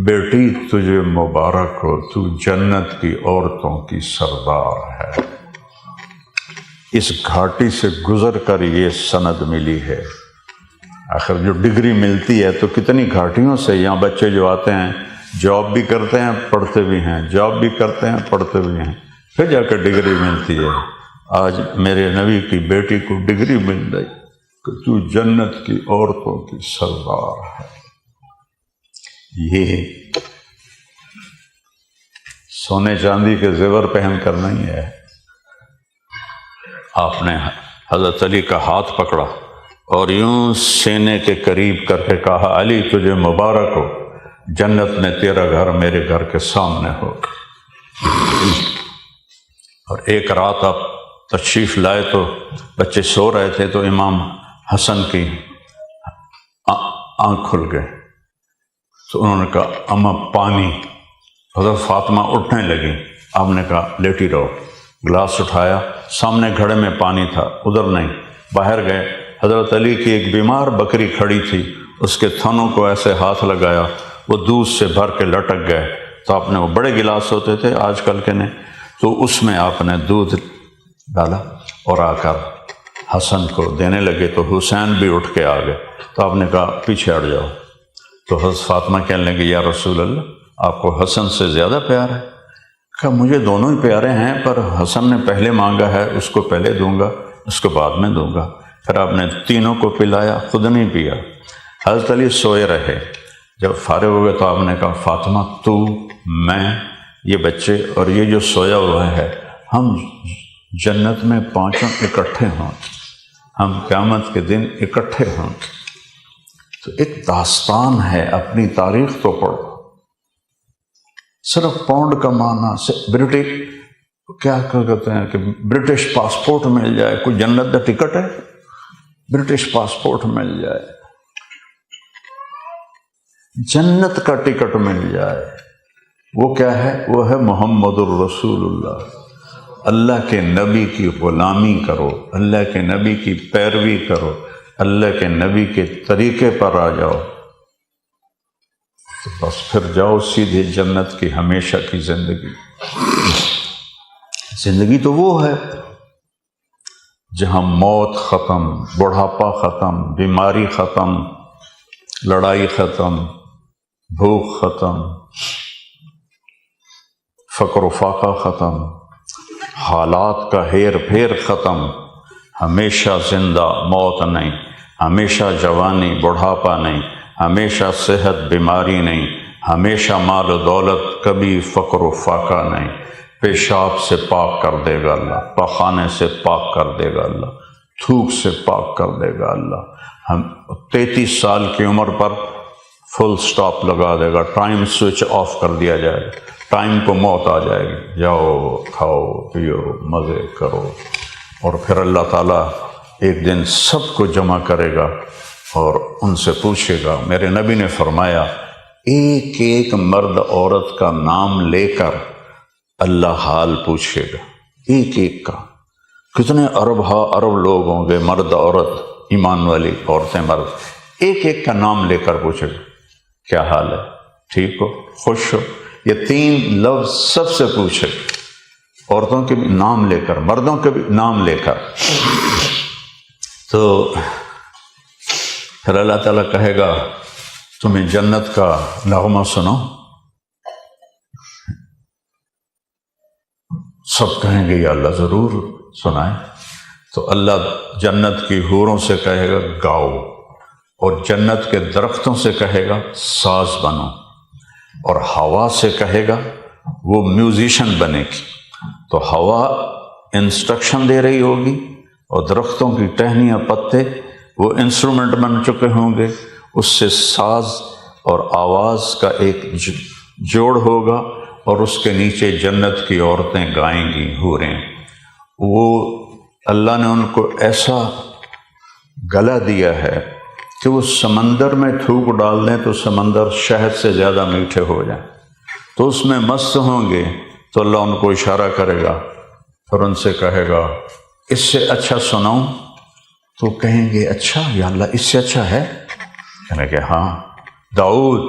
بیٹی تجھے مبارک ہو، تو جنت کی عورتوں کی سردار ہے۔ اس گھاٹی سے گزر کر یہ سند ملی ہے۔ آخر جو ڈگری ملتی ہے تو کتنی گھاٹیوں سے، یہاں بچے جو آتے ہیں جاب بھی کرتے ہیں پڑھتے بھی ہیں، جاب بھی کرتے ہیں پڑھتے بھی ہیں، پھر جا کے ڈگری ملتی ہے۔ آج میرے نبی کی بیٹی کو ڈگری مل گئی کہ تو جنت کی عورتوں کی سردار ہے۔ یہ سونے چاندی کے زیور پہن کر نہیں ہے۔ آپ نے حضرت علی کا ہاتھ پکڑا اور یوں سینے کے قریب کر کے کہا، علی تجھے مبارک ہو، جنت میں تیرا گھر میرے گھر کے سامنے ہو۔ اور ایک رات آپ تشریف لائے تو بچے سو رہے تھے، تو امام حسن کی آنکھ کھل گئے تو انہوں نے کہا اماں پانی۔ حضرت فاطمہ اٹھنے لگی، آپ نے کہا لیٹی رہو۔ گلاس اٹھایا، سامنے گھڑے میں پانی تھا، ادھر نہیں، باہر گئے۔ حضرت علی کی ایک بیمار بکری کھڑی تھی، اس کے تھنوں کو ایسے ہاتھ لگایا، وہ دودھ سے بھر کے لٹک گئے۔ تو آپ نے، وہ بڑے گلاس ہوتے تھے آج کل کے نے، تو اس میں آپ نے دودھ ڈالا اور آ کر حسن کو دینے لگے، تو حسین بھی اٹھ کے آ گئے۔ تو آپ نے کہا پیچھے ہٹ جاؤ۔ تو حضرت فاطمہ کہنے لگی یا رسول اللہ، آپ کو حسن سے زیادہ پیار ہے؟ کہا مجھے دونوں ہی پیارے ہیں، پر حسن نے پہلے مانگا ہے، اس کو پہلے دوں گا، اس کو بعد میں دوں گا۔ پھر آپ نے تینوں کو پلایا، خود نہیں پیا۔ حضرت علی سوئے رہے، جب فارغ ہو گئے تو آپ نے کہا فاطمہ تو، میں، یہ بچے اور یہ جو سویا ہوا ہے، ہم جنت میں پانچوں اکٹھے ہوں، ہم قیامت کے دن اکٹھے ہوں۔ تو ایک داستان ہے، اپنی تاریخ تو پڑھو۔ صرف پاؤنڈ کا معنی سے برٹش، کیا کہتے ہیں کہ برٹش پاسپورٹ مل جائے، کوئی جنت کا ٹکٹ ہے؟ برٹش پاسپورٹ مل جائے، جنت کا ٹکٹ مل جائے، وہ کیا ہے؟ وہ ہے محمد الرسول اللہ۔ اللہ کے نبی کی غلامی کرو، اللہ کے نبی کی پیروی کرو، اللہ کے نبی کے طریقے پر آ جاؤ، تو بس پھر جاؤ سیدھے جنت کی ہمیشہ کی زندگی۔ زندگی تو وہ ہے جہاں موت ختم، بڑھاپا ختم، بیماری ختم، لڑائی ختم، بھوک ختم، فقر و فاقہ ختم، حالات کا ہیر پھیر ختم، ہمیشہ زندہ، موت نہیں، ہمیشہ جوانی، بڑھاپا نہیں، ہمیشہ صحت، بیماری نہیں، ہمیشہ مال و دولت، کبھی فقر و فاقہ نہیں۔ پیشاب سے پاک کر دے گا اللہ، پاخانے سے پاک کر دے گا اللہ، تھوک سے پاک کر دے گا اللہ۔ ہم 33 سال کی عمر پر فل سٹاپ لگا دے گا، ٹائم سوئچ آف کر دیا جائے گا، ٹائم کو موت آ جائے گی، جاؤ کھاؤ پیو مزے کرو۔ اور پھر اللہ تعالیٰ ایک دن سب کو جمع کرے گا اور ان سے پوچھے گا۔ میرے نبی نے فرمایا ایک ایک مرد عورت کا نام لے کر اللہ حال پوچھے گا، ایک ایک کا۔ کتنے ارب لوگ ہوں گے، مرد عورت، ایمان والی عورتیں مرد، ایک ایک کا نام لے کر پوچھے گا کیا حال ہے، ٹھیک ہو، خوش ہو۔ یہ 3 لفظ سب سے پوچھے گا، عورتوں کے بھی نام لے کر، مردوں کے بھی نام لے کر۔ تو پھر اللہ تعالیٰ کہے گا تمہیں جنت کا نغمہ سنو، سب کہیں گے یا اللہ ضرور سنائیں۔ تو اللہ جنت کی حوروں سے کہے گا گاؤ، اور جنت کے درختوں سے کہے گا ساز بنو، اور ہوا سے کہے گا وہ میوزیشن بنے گی۔ تو ہوا انسٹرکشن دے رہی ہوگی اور درختوں کی ٹہنیاں، پتے وہ انسٹرومنٹ بن چکے ہوں گے، اس سے ساز اور آواز کا ایک جوڑ ہوگا، اور اس کے نیچے جنت کی عورتیں گائیں گی، حوریں۔ وہ اللہ نے ان کو ایسا گلا دیا ہے کہ وہ سمندر میں تھوک ڈال دیں تو سمندر شہد سے زیادہ میٹھے ہو جائیں، تو اس میں مست ہوں گے۔ تو اللہ ان کو اشارہ کرے گا، پھر ان سے کہے گا اس سے اچھا سناؤں؟ تو کہیں گے اچھا یا اللہ اس سے اچھا ہے؟ کہنے کہ ہاں، داؤد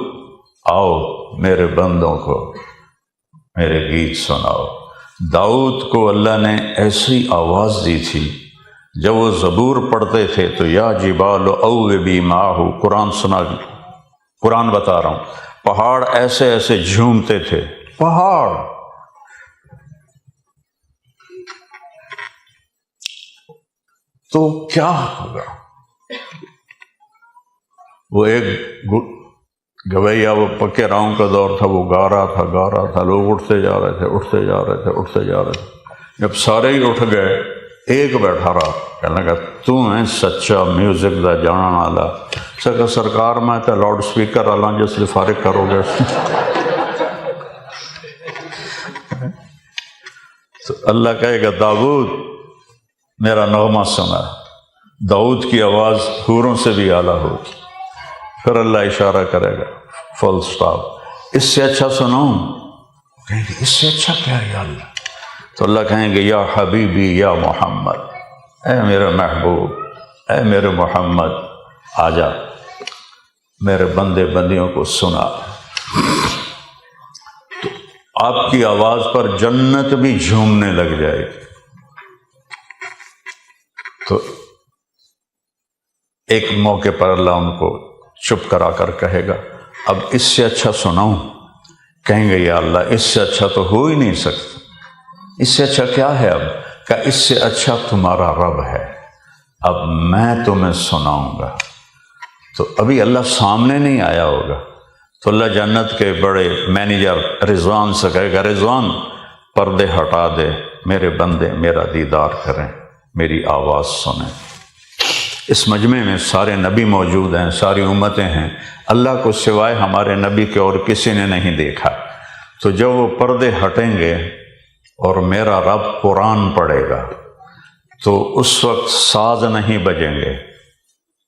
آؤ میرے بندوں کو میرے گیت سناؤ۔ داؤد کو اللہ نے ایسی آواز دی تھی، جب وہ زبور پڑھتے تھے تو یا جبال اوبی معہ، قرآن بتا رہا ہوں، پہاڑ ایسے ایسے جھومتے تھے، پہاڑ۔ تو کیا ہوگا؟ وہ ایک گویا، وہ پکے راؤں کا دور تھا، وہ گا رہا تھا، لوگ اٹھتے جا رہے تھے۔ جب سارے ہی اٹھ گئے، ایک بیٹھا رہا، کہنے لگا تو ہے سچا میوزک دا جانا والا۔ سرکار میں تو لاؤڈ سپیکر والا جس لیے فارغ کرو گے۔ تو اللہ کہے گا داؤد میرا نغمہ سنا۔ داؤد کی آواز حوروں سے بھی اعلیٰ ہوگی۔ پھر اللہ اشارہ کرے گا، فل سٹاپ، اس سے اچھا سناؤں؟ کہیں گے اس سے اچھا کیا ہے یا اللہ؟ تو اللہ کہیں گے یا حبیبی یا محمد، اے میرے محبوب، اے میرے محمد، آجا میرے بندے بندیوں کو سنا۔ تو آپ کی آواز پر جنت بھی جھومنے لگ جائے گی۔ تو ایک موقع پر اللہ ان کو چپ کرا کر کہے گا اب اس سے اچھا سناؤں؟ کہیں گے یا اللہ اس سے اچھا تو ہو ہی نہیں سکتا۔ اس سے اچھا کیا ہے؟ اب کہ اس سے اچھا تمہارا رب ہے، اب میں تمہیں سناؤں گا۔ تو ابھی اللہ سامنے نہیں آیا ہوگا، تو اللہ جنت کے بڑے مینیجر رضوان سے کہے گا رضوان پردے ہٹا دے، میرے بندے میرا دیدار کریں، میری آواز سنیں۔ اس مجمع میں سارے نبی موجود ہیں، ساری امتیں ہیں، اللہ کو سوائے ہمارے نبی کے اور کسی نے نہیں دیکھا۔ تو جب وہ پردے ہٹیں گے اور میرا رب قرآن پڑھے گا تو اس وقت ساز نہیں بجیں گے،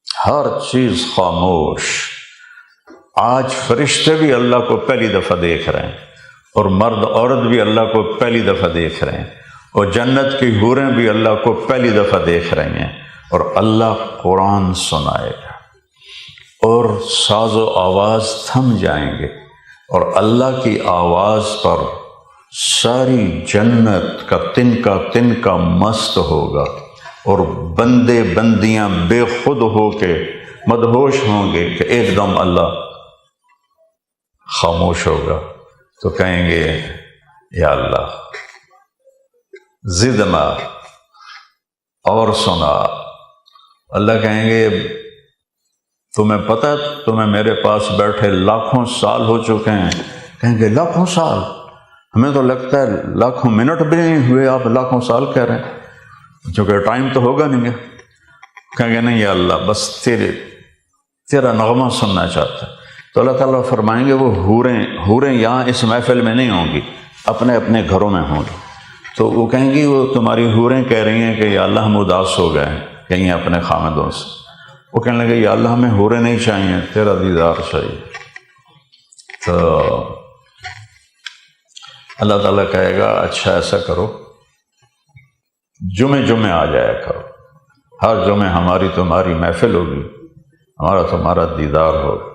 ہر چیز خاموش۔ آج فرشتے بھی اللہ کو پہلی دفعہ دیکھ رہے ہیں، اور مرد عورت بھی اللہ کو پہلی دفعہ دیکھ رہے ہیں، اور جنت کی حوریں بھی اللہ کو پہلی دفعہ دیکھ رہی ہیں، اور اللہ قرآن سنائے گا، اور ساز و آواز تھم جائیں گے، اور اللہ کی آواز پر ساری جنت کا تنکا مست ہوگا، اور بندے بندیاں بے خود ہو کے مدہوش ہوں گے کہ ایک دم اللہ خاموش ہوگا۔ تو کہیں گے یا اللہ زدنا، اور سنا۔ اللہ کہیں گے تمہیں پتہ تمہیں میرے پاس بیٹھے لاکھوں سال ہو چکے ہیں؟ کہیں گے لاکھوں سال؟ ہمیں تو لگتا ہے لاکھوں منٹ بھی نہیں ہوئے، آپ لاکھوں سال کہہ رہے ہیں، چونکہ ٹائم تو ہوگا نہیں ہے۔ کہیں گے نہیں یا اللہ بس تیرا نغمہ سننا چاہتا ہے۔ تو اللہ تعالیٰ فرمائیں گے وہ حوریں یہاں اس محفل میں نہیں ہوں گی، اپنے اپنے گھروں میں ہوں گی۔ تو وہ کہیں گی وہ تمہاری حوریں کہہ رہی ہیں کہ یا اللہ ہم اداس ہو گئے ہیں کہیں اپنے خامدوں سے۔ وہ کہنے لگے یا اللہ ہمیں حوریں نہیں چاہیے، تیرا دیدار چاہیے۔ تو اللہ تعالیٰ کہے گا اچھا ایسا کرو، جمعے آ جایا کرو، ہر جمعے ہماری تمہاری محفل ہوگی، ہمارا تمہارا دیدار ہوگا۔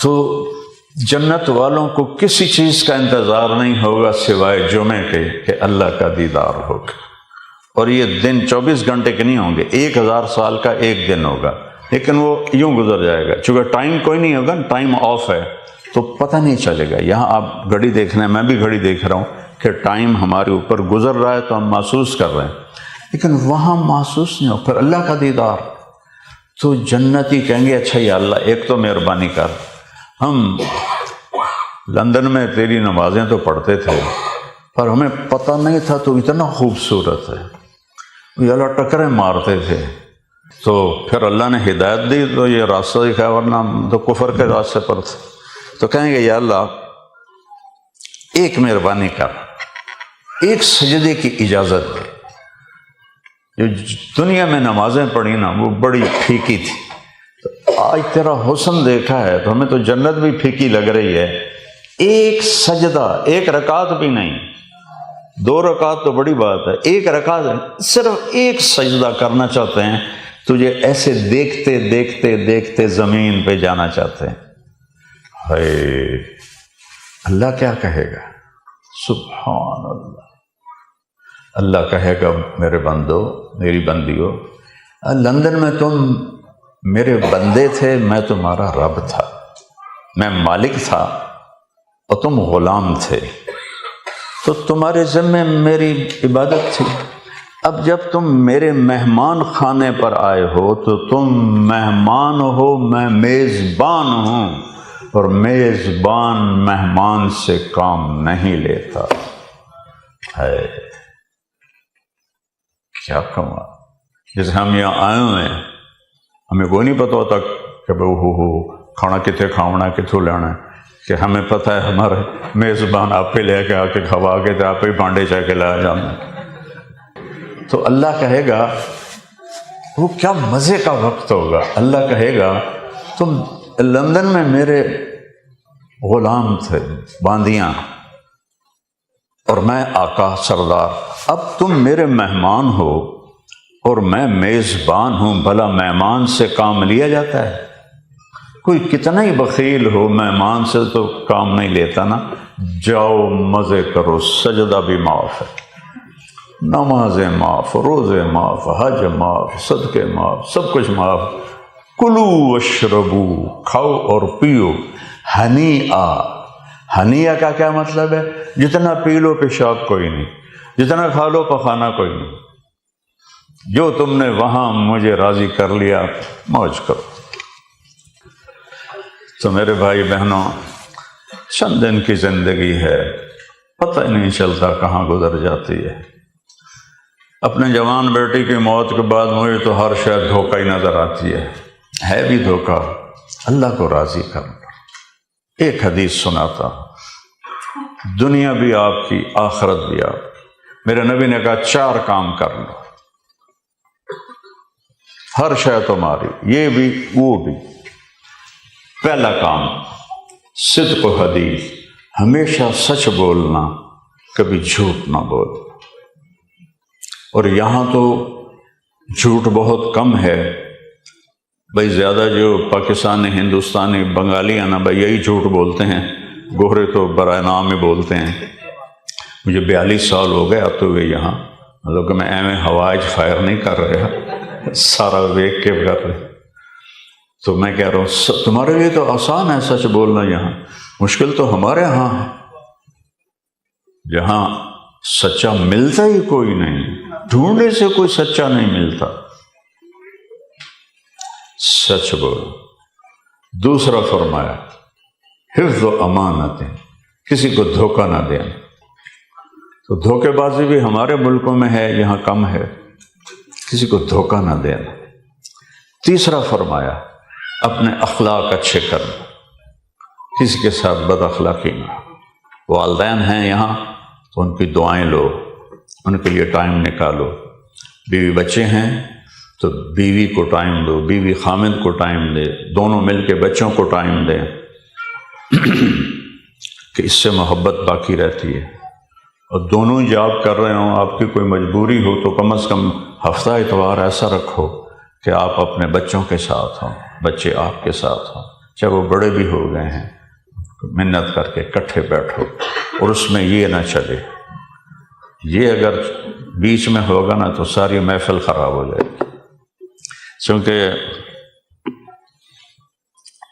تو جنت والوں کو کسی چیز کا انتظار نہیں ہوگا سوائے جمعے کے کہ اللہ کا دیدار ہوگا۔ اور یہ دن 24 گھنٹے کے نہیں ہوں گے، 1000 سال کا ایک دن ہوگا، لیکن وہ یوں گزر جائے گا، چونکہ ٹائم کوئی نہیں ہوگا، ٹائم آف ہے تو پتہ نہیں چلے گا۔ یہاں آپ گھڑی دیکھ رہے ہیں، میں بھی گھڑی دیکھ رہا ہوں کہ ٹائم ہمارے اوپر گزر رہا ہے تو ہم محسوس کر رہے ہیں، لیکن وہاں محسوس نہیں ہو۔ پھر اللہ کا دیدار، تو جنتی کہیں گے اچھا یا اللہ ایک تو مہربانی کر، ہم لندن میں تیری نمازیں تو پڑھتے تھے پر ہمیں پتہ نہیں تھا تو اتنا خوبصورت ہے، یہ اللہ ٹکریں مارتے تھے، تو پھر اللہ نے ہدایت دی تو یہ راستہ دکھایا، ورنہ تو کفر کے راستے پر تھے۔ تو کہیں گے یا اللہ ایک مہربانی کر، ایک سجدے کی اجازت دے۔ جو دنیا میں نمازیں پڑھی نا وہ بڑی پھیکی تھی، تو آج تیرا حسن دیکھا ہے تو ہمیں تو جنت بھی پھیکی لگ رہی ہے، ایک سجدہ، ایک رکعت بھی نہیں، 2 رکعت تو بڑی بات ہے، 1 رکعت صرف 1 سجدہ کرنا چاہتے ہیں، تجھے ایسے دیکھتے دیکھتے دیکھتے زمین پہ جانا چاہتے ہیں۔ ہائے اللہ کیا کہے گا؟ سبحان اللہ۔ اللہ کہے گا میرے بندو، میری بندیو، لندن میں تم میرے بندے تھے، میں تمہارا رب تھا، میں مالک تھا اور تم غلام تھے، تو تمہارے ذمے میری عبادت تھی۔ اب جب تم میرے مہمان خانے پر آئے ہو تو تم مہمان ہو، میں میزبان ہوں، اور میزبان مہمان سے کام نہیں لیتا ہے۔ کیا کمال! جیسے ہم یہاں آئے ہوئے ہیں، ہمیں کوئی نہیں پتا ہوتا کہ کھانا کتنے کھاونا کتوں لینا ہے، کہ ہمیں پتہ ہے ہمارے میزبان آپ پہ لے کے آ کے کھوا کے تو آپ ہی پانڈے چاہ کے لایا جانا ہے۔ تو اللہ کہے گا، وہ کیا مزے کا وقت ہوگا، اللہ کہے گا تم لندن میں میرے غلام تھے، باندیاں، اور میں آقا سردار، اب تم میرے مہمان ہو اور میں میزبان ہوں۔ بھلا مہمان سے کام لیا جاتا ہے؟ کوئی کتنا ہی بخیل ہو، مہمان سے تو کام نہیں لیتا نا۔ جاؤ مزے کرو، سجدہ بھی معاف ہے، نمازیں معاف، روزے معاف، حج معاف، صدقے معاف، سب کچھ معاف۔ کلو واشربو، کھاؤ اور پیو، ہنیئا۔ ہنیئا کا کیا مطلب ہے؟ جتنا پی لو پیشاب کوئی نہیں، جتنا کھا لو پخانا کوئی نہیں، جو تم نے وہاں مجھے راضی کر لیا موج کرو۔ تو میرے بھائی بہنوں، چند دن کی زندگی ہے، پتہ ہی نہیں چلتا کہاں گزر جاتی ہے۔ اپنے جوان بیٹی کی موت کے بعد مجھے تو ہر شے دھوکہ ہی نظر آتی ہے بھی دھوکہ اللہ کو راضی کرنا۔ ایک حدیث سناتا ہوں، دنیا بھی آپ کی، آخرت بھی آپ کی۔ میرے نبی نے کہا 4 کام کر لو، ہر شے تمہاری، یہ بھی وہ بھی۔ پہلا کام صدق و حدیث، ہمیشہ سچ بولنا، کبھی جھوٹ نہ بول۔ اور یہاں تو جھوٹ بہت کم ہے بھائی، زیادہ جو پاکستانی، ہندوستانی، بنگالی ہیں نا بھائی، یہی جھوٹ بولتے ہیں، گورے تو برائے نام ہی بولتے ہیں۔ مجھے 42 سال ہو گئے آتے ہوئے یہاں، مطلب کہ میں ایویں ہوائج فائر نہیں کر رہا، سارا دیکھ کے کر رہے۔ تو میں کہہ رہا ہوں تمہارے لیے تو آسان ہے سچ بولنا، یہاں مشکل تو ہمارے ہاں ہے، جہاں سچا ملتا ہی کوئی نہیں، ڈھونڈنے سے کوئی سچا نہیں ملتا۔ سچ بولو۔ دوسرا فرمایا حفظ و امانت، کسی کو دھوکہ نہ دینا۔ تو دھوکے بازی بھی ہمارے ملکوں میں ہے، یہاں کم ہے، کسی کو دھوکہ نہ دینا۔ تیسرا فرمایا اپنے اخلاق اچھے کرنا، کسی کے ساتھ بد اخلاقی نہ۔ والدین ہیں یہاں تو ان کی دعائیں لو، ان کے لیے ٹائم نکالو۔ بیوی بچے ہیں تو بیوی کو ٹائم دو، بیوی خامد کو ٹائم دے، دونوں مل کے بچوں کو ٹائم دیں کہ اس سے محبت باقی رہتی ہے۔ اور دونوں جاب کر رہے ہوں، آپ کی کوئی مجبوری ہو تو کم از کم ہفتہ اتوار ایسا رکھو کہ آپ اپنے بچوں کے ساتھ ہوں، بچے آپ کے ساتھ ہوں، چاہے وہ بڑے بھی ہو گئے ہیں، منت کر کے کٹھے بیٹھو۔ اور اس میں یہ نہ چلے، یہ اگر بیچ میں ہوگا نا تو ساری محفل خراب ہو جائے گی، چونکہ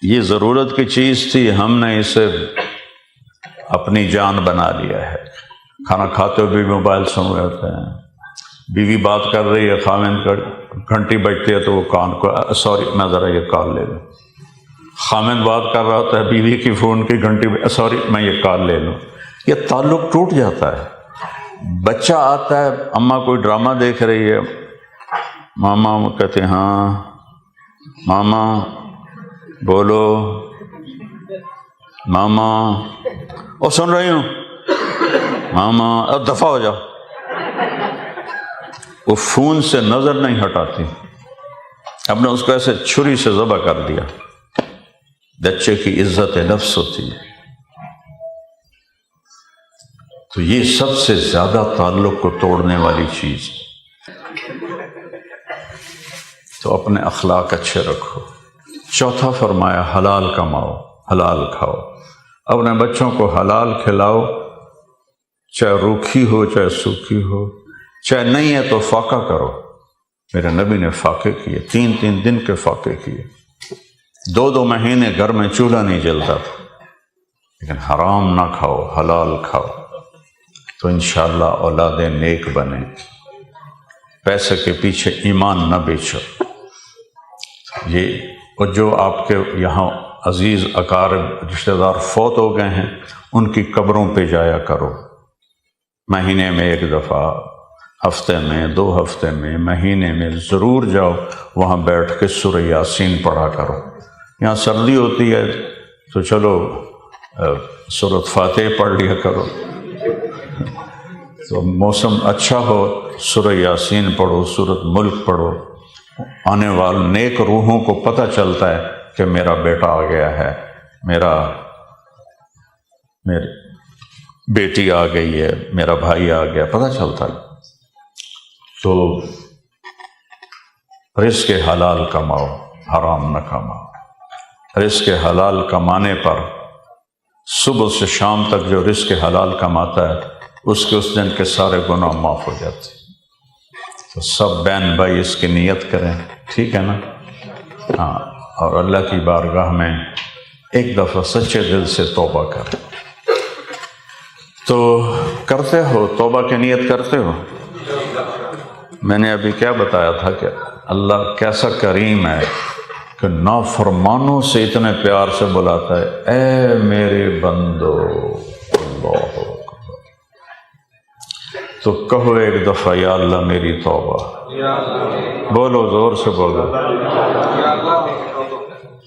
یہ ضرورت کی چیز تھی، ہم نے اسے اپنی جان بنا لیا ہے۔ کھانا کھاتے ہوئے بھی موبائل سن رہتے ہیں، بیوی بات کر رہی ہے، خامن کا گھنٹی بجتی ہے تو وہ کان کو سوری میں ذرا یہ کال لے لوں، خامن بات کر رہا ہوتا ہے، بیوی کی فون کی گھنٹی سوری میں یہ کال لے لوں۔ یہ تعلق ٹوٹ جاتا ہے۔ بچہ آتا ہے، اماں کوئی ڈرامہ دیکھ رہی ہے، ماما کہتے ہیں ہاں ماما بولو ماما، اور سن رہی ہوں ماما، اب دفع ہو جاؤ۔ وہ فون سے نظر نہیں ہٹاتی، ہم نے اس کو ایسے چھری سے ذبح کر دیا۔ بچے کی عزت نفس ہوتی ہے۔ تو یہ سب سے زیادہ تعلق کو توڑنے والی چیز. تو اپنے اخلاق اچھے رکھو. چوتھا فرمایا حلال کماؤ، حلال کھاؤ. اپنے بچوں کو حلال کھلاؤ، چاہے روکھی ہو چاہے سوکھی ہو، چاہے نہیں ہے تو فاقہ کرو. میرے نبی نے فاقے کیے، 3 دن کے فاقے کیے. 2 مہینے گھر میں چولہا نہیں جلتا تھا. لیکن حرام نہ کھاؤ، حلال کھاؤ، تو انشاءاللہ اولادیں نیک بنیں. پیسے کے پیچھے ایمان نہ بیچو. یہ جو آپ کے یہاں عزیز اقارب رشتہ دار فوت ہو گئے ہیں، ان کی قبروں پہ جایا کرو. مہینے میں 1 دفعہ، ہفتے میں 2 ہفتے میں، مہینے میں ضرور جاؤ. وہاں بیٹھ کے سورہ یاسین پڑھا کرو. یہاں سردی ہوتی ہے تو چلو سورۃ فاتح پڑھ لیا کرو. تو موسم اچھا ہو سورہ یاسین پڑھو، سورۃ ملک پڑھو. آنے والے نیک روحوں کو پتہ چلتا ہے کہ میرا بیٹا آ گیا ہے، میری بیٹی آ گئی ہے، میرا بھائی آ گیا، پتہ چلتا ہے. تو رزق حلال کماؤ، حرام نہ کماؤ. رزق حلال کمانے پر صبح سے شام تک جو رزق حلال کماتا ہے اس دن کے سارے گناہ معاف ہو جاتے. تو سب بہن بھائی اس کی نیت کریں، ٹھیک ہے نا؟ ہاں، اور اللہ کی بارگاہ میں ایک دفعہ سچے دل سے توبہ کریں. تو کرتے ہو توبہ کی نیت کرتے ہو؟ میں نے ابھی کیا بتایا تھا کہ اللہ کیسا کریم ہے کہ نافرمانوں سے اتنے پیار سے بلاتا ہے، اے میرے بندو. اللہ اکبر. تو کہو ایک دفعہ یا اللہ میری توبہ. بولو، زور سے بولو.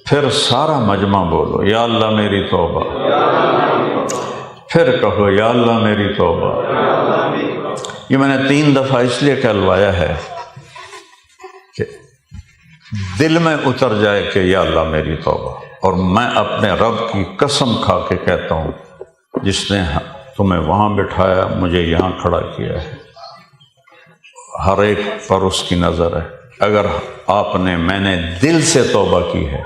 پھر سارا مجمع بولو یا اللہ میری توبہ. پھر کہو یا اللہ میری توبہ. یہ میں نے 3 دفعہ اس لیے کہلوایا ہے کہ دل میں اتر جائے کہ یا اللہ میری توبہ. اور میں اپنے رب کی قسم کھا کے کہتا ہوں، جس نے تمہیں وہاں بٹھایا، مجھے یہاں کھڑا کیا ہے، ہر ایک پر اس کی نظر ہے. اگر میں نے دل سے توبہ کی ہے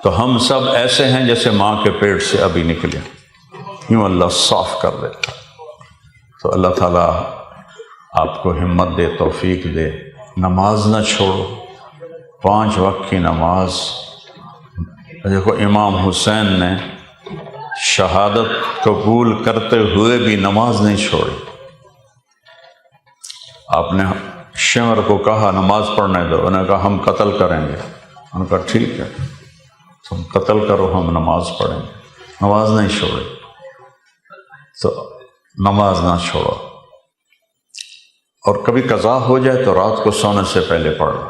تو ہم سب ایسے ہیں جیسے ماں کے پیٹ سے ابھی نکلے. یوں اللہ صاف کر دیتا. تو اللہ تعالیٰ آپ کو ہمت دے، توفیق دے. نماز نہ چھوڑو، 5 وقت کی نماز. دیکھو امام حسین نے شہادت قبول کرتے ہوئے بھی نماز نہیں چھوڑی. آپ نے شمر کو کہا نماز پڑھنے دو، انہوں نے کہا ہم قتل کریں گے. انہوں نے کہا ٹھیک ہے تم قتل کرو، ہم نماز پڑھیں گے. نماز نہیں چھوڑی. تو نماز نہ چھوڑو. اور کبھی قضا ہو جائے تو رات کو سونے سے پہلے پڑھ لو.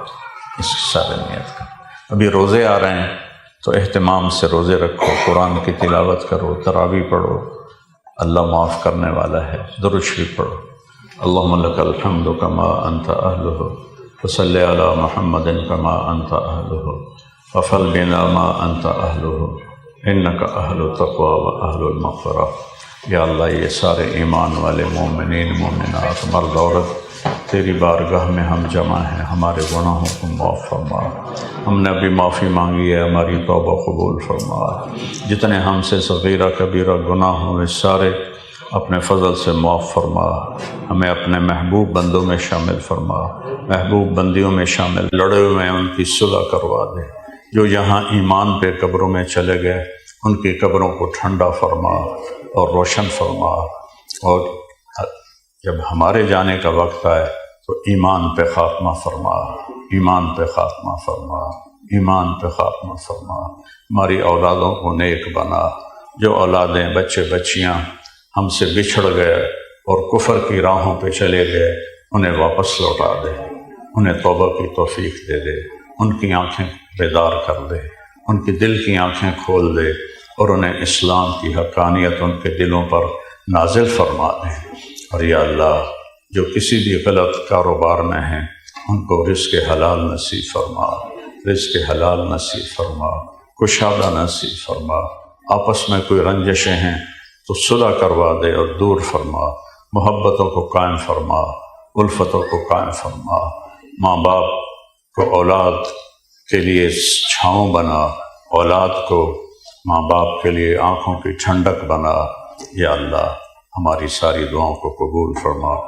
اس کی سارے نیت کا. ابھی روزے آ رہے ہیں تو اہتمام سے روزے رکھو، قرآن کی تلاوت کرو، تراویح پڑھو. اللہ معاف کرنے والا ہے. درود شریف پڑھو. اللہم لک الحمد کما انت اہلہ وصلی علی محمد کما انت اہلہ وفعل بنا ما انت اہلہ انک اہل التقوی و اہل المغفرہ. یا اللہ یہ سارے ایمان والے مومنین مومنات مرد عورت تیری بارگاہ میں ہم جمع ہیں، ہمارے گناہوں کو معاف فرما. ہم نے ابھی معافی مانگی ہے، ہماری توبہ قبول فرما. جتنے ہم سے صغیرہ کبیرہ گناہ ہوئے سارے اپنے فضل سے معاف فرما. ہمیں اپنے محبوب بندوں میں شامل فرما، محبوب بندیوں میں شامل. لڑے ہوئے ان کی صلح کروا دے. جو یہاں ایمان پہ قبروں میں چلے گئے ان کی قبروں کو ٹھنڈا فرما اور روشن فرما. اور جب ہمارے جانے کا وقت آئے تو ایمان پہ خاتمہ فرما، ایمان پہ خاتمہ فرما، ایمان پہ خاتمہ فرما. ہماری اولادوں کو نیک بنا. جو اولادیں بچے بچیاں ہم سے بچھڑ گئے اور کفر کی راہوں پہ چلے گئے انہیں واپس لوٹا دے، انہیں توبہ کی توفیق دے دے. ان کی آنکھیں بیدار کر دے، ان کی دل کی آنکھیں کھول دے اور انہیں اسلام کی حقانیت ان کے دلوں پر نازل فرما دے. اور یا اللہ جو کسی بھی غلط کاروبار میں ہیں ان کو رزق حلال نصیب فرما، رزق حلال نصیب فرما، کشادہ نصیب فرما. آپس میں کوئی رنجشیں ہیں تو صلح کروا دے اور دور فرما، محبتوں کو قائم فرما، الفتوں کو قائم فرما، ماں باپ کو اولاد کے لیے چھاؤں بنا، اولاد کو ماں باپ کے لیے آنکھوں کی ٹھنڈک بنا۔ یا اللہ ہماری ساری دعاؤں کو قبول فرما۔